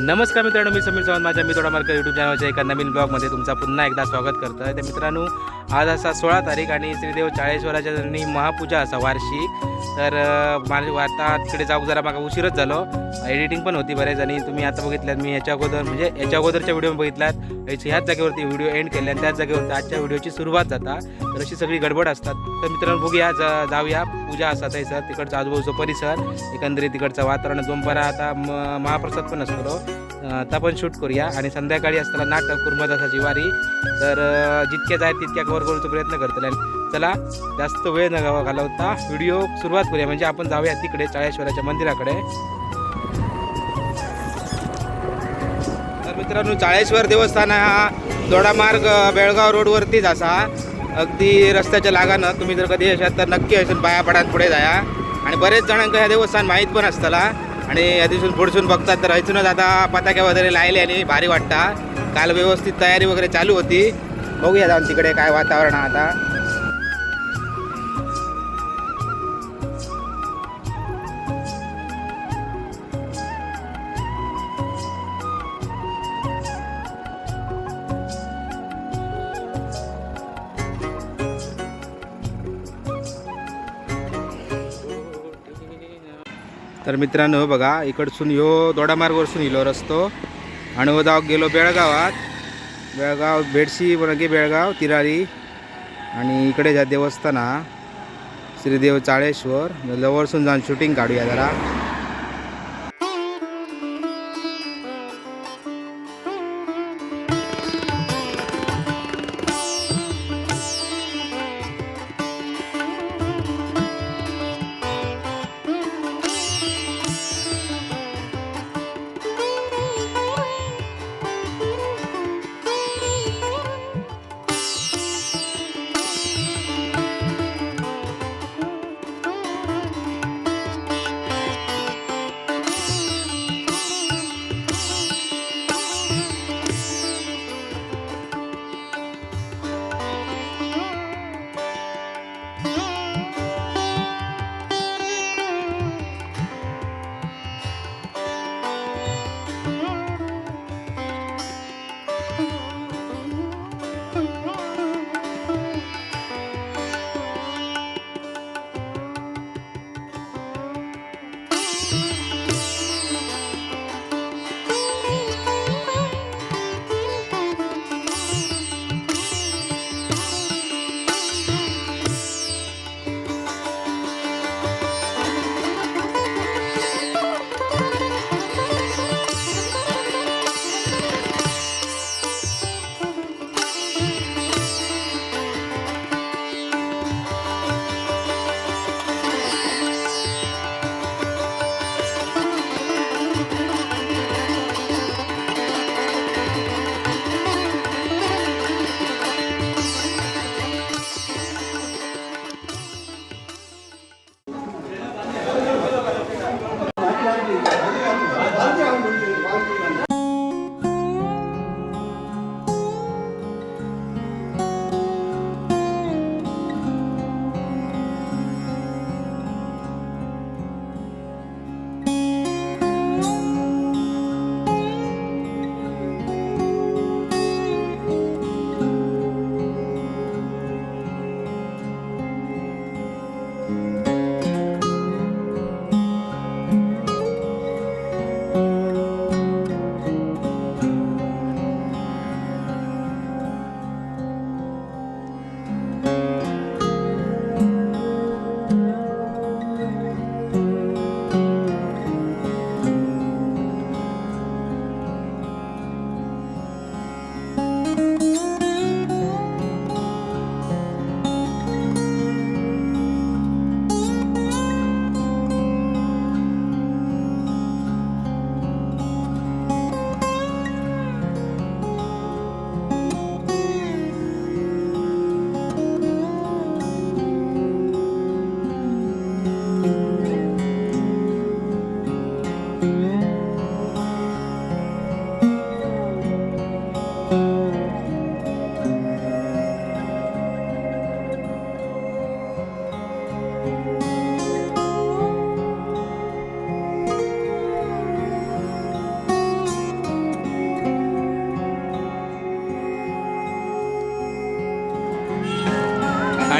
नमस्कार मित्रांनो, मी समीर चव्हाण माझ्या मी थोडा मार्क यूट्यूब चॅनलच्या एका नवीन ब्लॉगमध्ये तुमचा पुन्हा एकदा स्वागत करतो आहे. तर मित्रांनो, आज असा 16 तारीख आणि श्रीदेव चाळेश्वराच्या जणी महापूजा असा वार्षिक. तर माझी वार्ता तिकडे जाऊ जरा मागा उशीरच झालो. एडिटिंग पण होती बरेच आणि तुम्ही आता बघितल्यात. मी याच्या अगोदरच्या व्हिडिओ बघितल्यात. ह्याच जागेवरती व्हिडिओ एंड केले आणि त्याच जागेवरती आजच्या व्हिडिओची सुरुवात जाता. तर अशी सगळी गडबड असतात. तर मित्रांनो बघूया, जाऊया पूजा असतात आहे सर. तिकडचा आजूबाजूचा परिसर, एकंदरीत तिकडचं वातावरण, दोनपरा आता महाप्रसाद पण असतो आता पण शूट करूया. आणि संध्याकाळी असताना नाटक कुर्मदासाची वारी. तर जितक्या जाय तितक्या कव्हर करण्याचा प्रयत्न करतले. चला जास्त वेळ न घालवता व्हिडिओ सुरुवात करूया. म्हणजे आपण जाऊया तिकडे चाळेश्वराच्या मंदिराकडे. तर मित्रांनो, चाळेश्वर देवस्थान हा दोडामार्ग बेळगाव रोडवरतीच असा, अगदी रस्त्याच्या लागानं. तुम्ही जर कधी असाल तर नक्की असून पाया पडात पुढे जाया. आणि बरेच जणांना ह्या देवस्थान माहीत पण असताला आणि या दिवसून पुढसून बघतात. तर हयसूनच आता पताक्या वगैरे लायले आणि भारी वाटता. काल व्यवस्थित तयारी वगैरे चालू होती. बघूया जाऊन तिकडे काय वातावरण आहे आता. तर मित्रांनो बघा, इकडसून ह्यो दोडामार्गवरसून इलो रस्तो आणि हो जाऊ गेलो बेळगावात. बेळगाव बेडशी म्हणजे बेळगाव तिरारी. आणि इकडे ज्या देवस्थान हा श्रीदेव चाळेश्वर, जवळसून जाऊन शूटिंग काढूया जरा.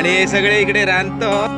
आणि हे सगळे इकडे रांधतो.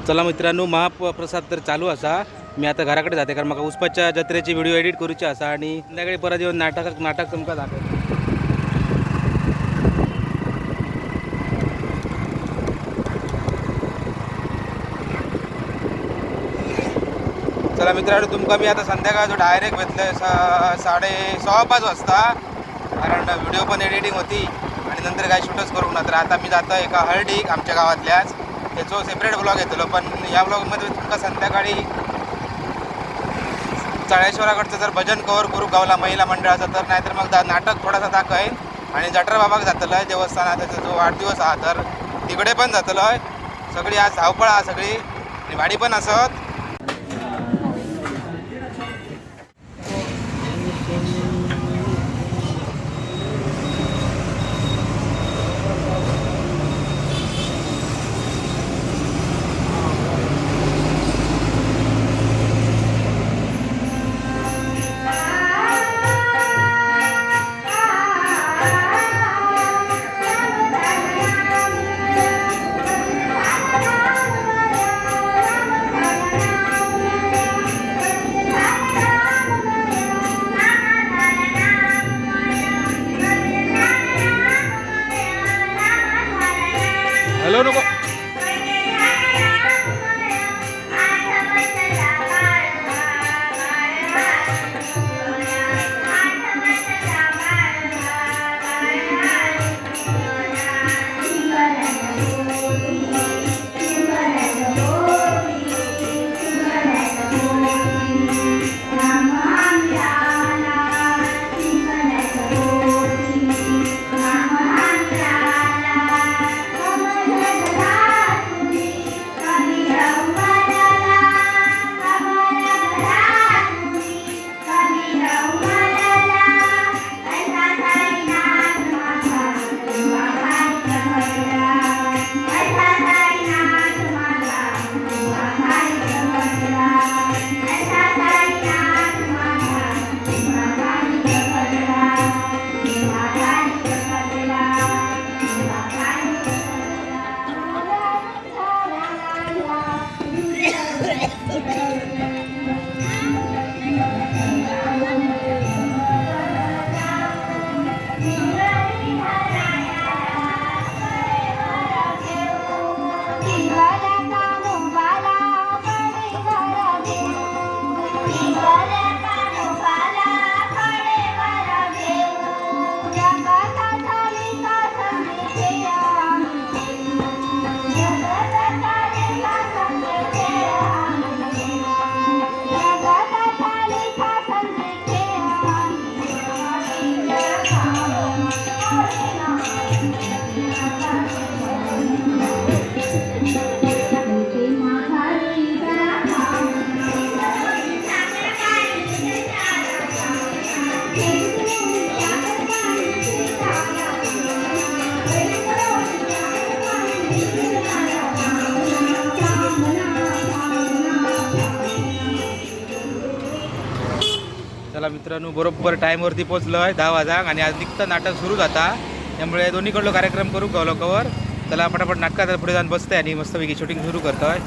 चला मित्रांनो, महाप्रसाद तर चालू असा. मी आता घराकडे जाते कारण मला उस्पाच्या जत्रेची व्हिडिओ एडिट करूची असा आणि संध्याकाळी परत येऊन नाटक तुमका दाखव. चला मित्रांनो, तुमका मी आता संध्याकाळचं डायरेक्ट भेटलं 6:30 वाजता, कारण व्हिडिओ पण एडिटिंग होती आणि नंतर काय शूटच करू ना. तर आता मी जातो एका हळदीक आमच्या गावातल्याच, त्याचो सेपरेट ब्लॉग येतलो. पण या ब्लॉगमध्ये तुमका संध्याकाळी चाळेश्वराकडचं जर भजन कवर करू गावला महिला मंडळाचं तर, नाहीतर मग नाटक थोडासा दाखवेन आणि जठरा बाबाक जातलं आहे देवस्थानात, त्याचा जो वाढदिवस हा तर तिकडे पण जातलो आहे. सगळी आज धावपळ हा सगळी आणि वाडी पण असत. हॅलो नको. चला मित्रांनो, बरोबर टाईमवरती पोचलो आहे 10 वाजाक आणि आज निघतं नाटक सुरू जाता, त्यामुळे दोन्हीकडलो कार्यक्रम करू गावलो कवर. चला पटापट नाटकात पुढे जाऊन बसते आणि मस्तपैकी शूटिंग सुरू करतोय.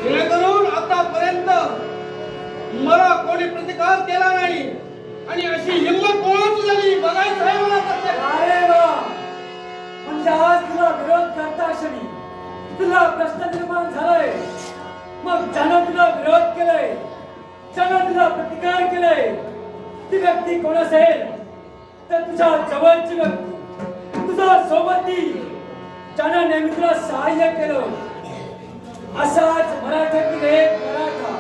जेणेकरून आतापर्यंत मला कोणी प्रतिकार केला नाही आणि अशी हिंमत कोणाची झाली बघायचं आहे मला प्रत्येक. अरे वा, म्हणजे आज तुला विरोध करता क्षणी तुला प्रश्न निर्माण झालाय. मग ज्यानं तुला विरोध केलाय, ज्यानं तुला प्रतिकार केलाय, ती व्यक्ती कोण असेल तर तुझ्या जवळची व्यक्ती, तुझा सोबती, ज्यानं नेहमी तुला सहाय्य केलं. असाच मराठ्यातील एक मराठा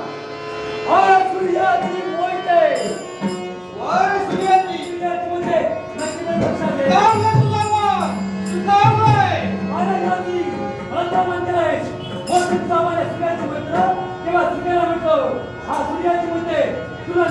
हा सूर्याची मोहिते. अरे सूर्याजी, सूर्याची म्हणजे नक्की लक्षात घे. सुधारलंय तुझा मान, सुधारलंय. महाराजांनी आता म्हणते आहे मोठीचा आम्हाला सूर्याची मंत्र किंवा सूर्याला म्हणतो. हा सूर्याची म्हणते तुला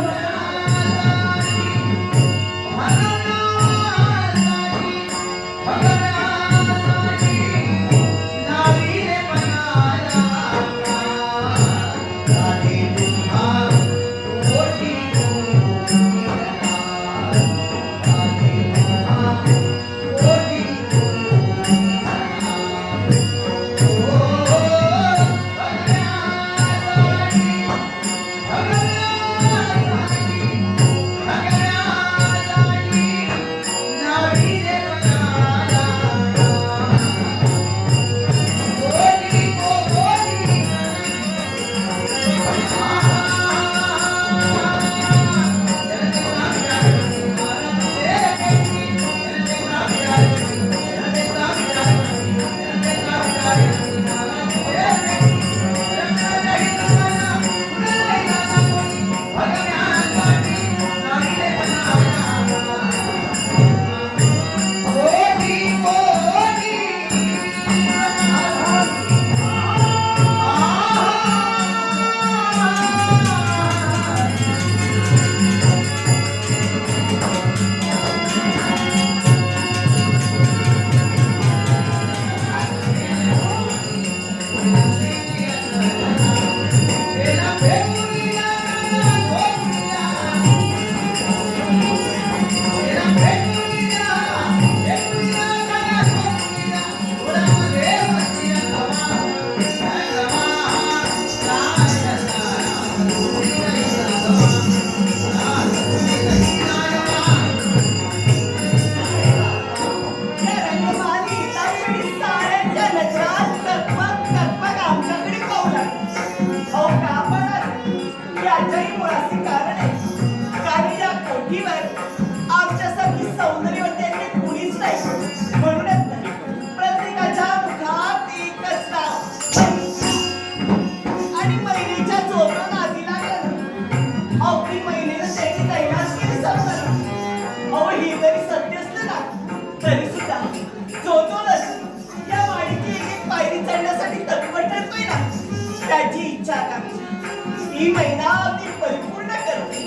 ही महिना ती परिपूर्ण करते.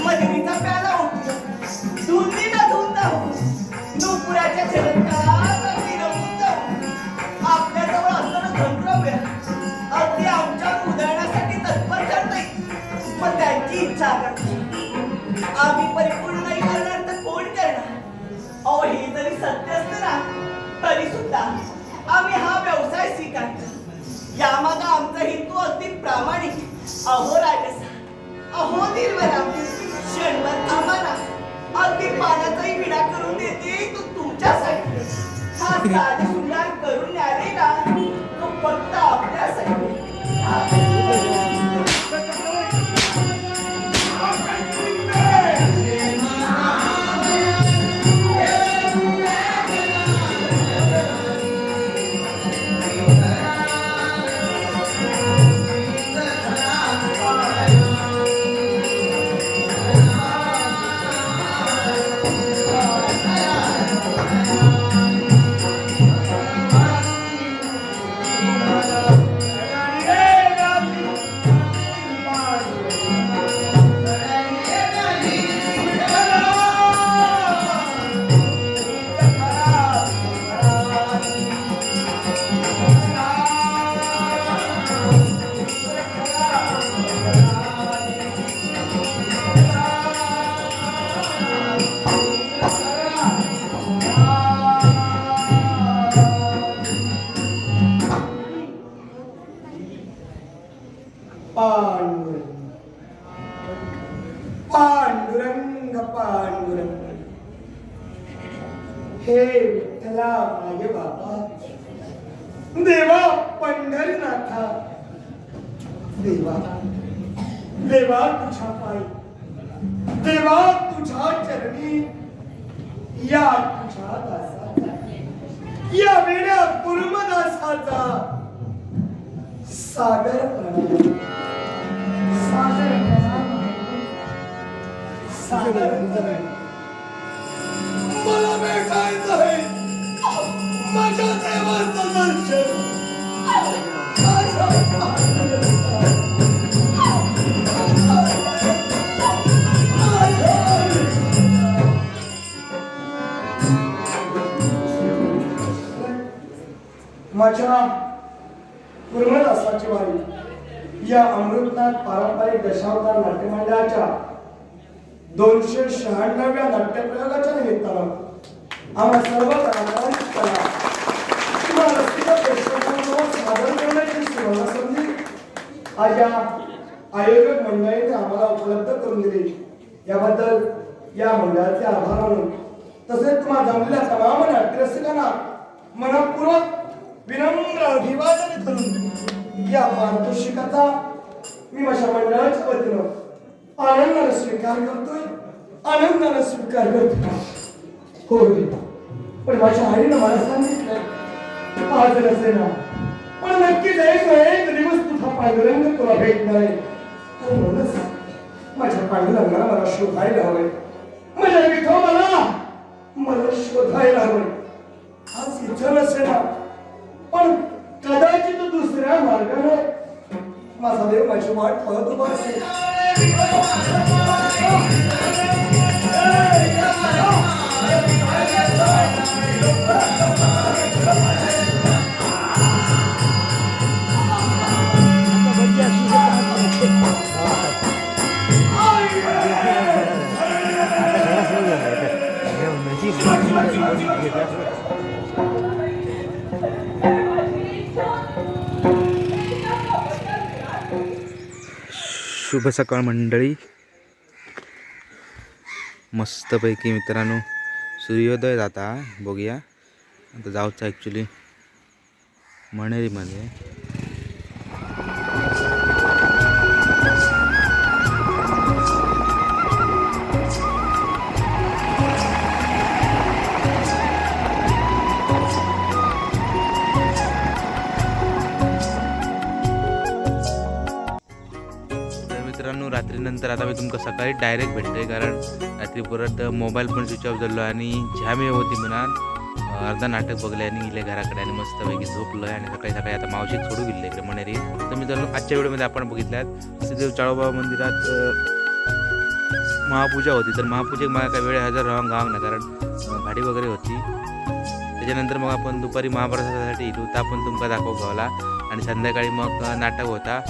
मधुरीचा प्याला उठतो, धुंदी ना धुंद होऊन नूपुराच्या झलकात अगदी रमून जाऊन आपल्याजवळ असताना धनद्रव्य अगदी आमच्या उधळण्यासाठी तत्पर ठरते. मग त्यांची इच्छा आकांक्षा आम्ही परिपूर्ण नाही करणार तर कोण करणार? अहो हे जरी सत्य असतं ना तरी सुद्धा आम्ही हा व्यवसाय स्वीकारतो. यामागे आमचा हेतू अगदी प्रामाणिक. अहो राजसा, अहो निर्मला, क्षणभर आम्हाला अगदी पाण्याचाही विडा करून देते तो तुमच्यासाठी. हा साधी सुंदर करून न्याले ना तो फक्त आपल्यासाठी. पांडुरंग पांडुरंग हे विठ्ठला माझे बाबा, देवा पंढरीनाथा, देवा देवा तुझ्या पायी, देवा तुझ्या चरणी या तुझ्या दासाचा, या वेड्या कुर्मदासाचा सागर प्रणाम, सागर प्रणाम, सागर प्रणाम. मला भेटायचं आहे माझ्या देवाचं दर्शन. माझ्या कुर्मदासाची वारी या अमृतनाथ पारंपरिक दशावतार नाट्यमंडळाच्या 296व्या नाट्यप्रयोगाच्या निमित्तानं आम्हा सर्व कलाकारांची कला किंवा रसिक प्रेक्षकांसमोर सादर करण्याची सुवर्ण संधी आज या आयोजक मंडळीने आम्हाला उपलब्ध करून दिली. याबद्दल या मंडळाचे आभार मानून तसेच तुम्हाला जमलेल्या तमाम नाट्यरसिकांना मनपूर्वक विनम्र अभिवादन करून या पारितोषिकाचा मी माझ्या मंडळाच्या वतीनं आनंदाने स्वीकार करतोय, आनंदाने स्वीकार करतोय. होय, पण माझ्या आईनं मला सांगितलं आज नसेना पण नक्कीच एक दिवस तुझा पांडुरंग तुला भेटणार आहे. आणि म्हणूनच माझ्या पांडुरंगाला मला शोधायला हवंय, माझ्या विठोबाला मला शोधायला हवंय. आज इथं नसेना पण कदाचित दुसऱ्या मार्गाने माझा देव माझी वाट पाहत उभा असेल. शुभ सकाळ मंडळी. मस्तपैकी मित्रांनो सूर्योदय जाता बघूया. आता जाऊचं ॲक्च्युली मणेरीमध्ये. मित्रांनो रात्रीनंतर आता मी तुमका सकाळी डायरेक्ट भेटतोय, कारण रात्री परत मोबाईल पण स्विच ऑफ झालो आणि झॅमे होती म्हणून अर्धा नाटक बघले आणि गेले घराकडे आणि मस्तपैकी झोपलोय. आणि सकाळी सकाळी आता मावशीक सोडू गेले इकडे मणेरी. तर मित्रांनो आजच्या व्हिडिओमध्ये आपण बघितल्यात श्रीदेव चाळोबा मंदिरात महापूजा होती. तर महापूजेक मला काय वेळ हजर राहून गाव ना, कारण भाडी वगैरे होती. त्याच्यानंतर मग आपण दुपारी महाप्रसादासाठी येतो, तर आपण तुमका दाखवू गावला. आणि संध्याकाळी मग नाटक होता,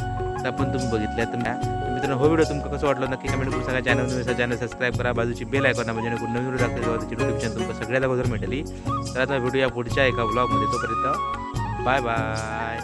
तर आपण तुम्ही बघितल्या. तर मित्रांनो हो व्हिडिओ तुमका कसं वाटलं नक्की कमेंट करून सांगा. चॅनल सबस्क्राईब करा, बाजूची बेल आयकॉन म्हणजे जेणेकरून नवीन व्हिडिओ टाकले तेव्हा त्याची नोटिफिकेशन तुमका सगळ्यात अगोदर मिळेल. तर आता भेटूया पुढच्या एका व्लॉगमध्ये. तोपर्यंत बाय बाय.